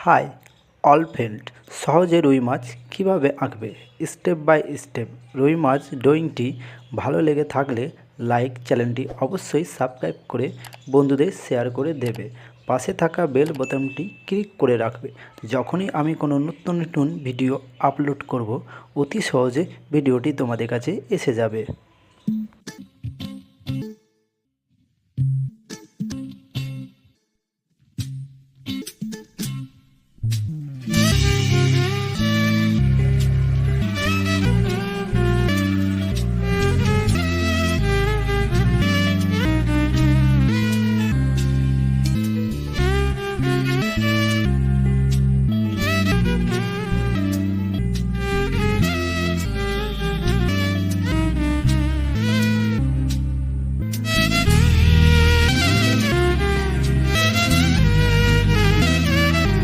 High all friend, সহজে রুই মাছ কীভাবে আঁকবে স্টেপ বাই স্টেপ। রুই মাছ ড্রয়িংটি ভালো লেগে থাকলে লাইক, চ্যানেলটি অবশ্যই সাবস্ক্রাইব করে বন্ধুদের শেয়ার করে দেবে। পাশে থাকা বেল বোতামটি ক্লিক করে রাখবে। যখনই আমি কোনো নতুন নতুন ভিডিও আপলোড করব, অতি সহজে ভিডিওটি তোমাদের কাছে এসে যাবে।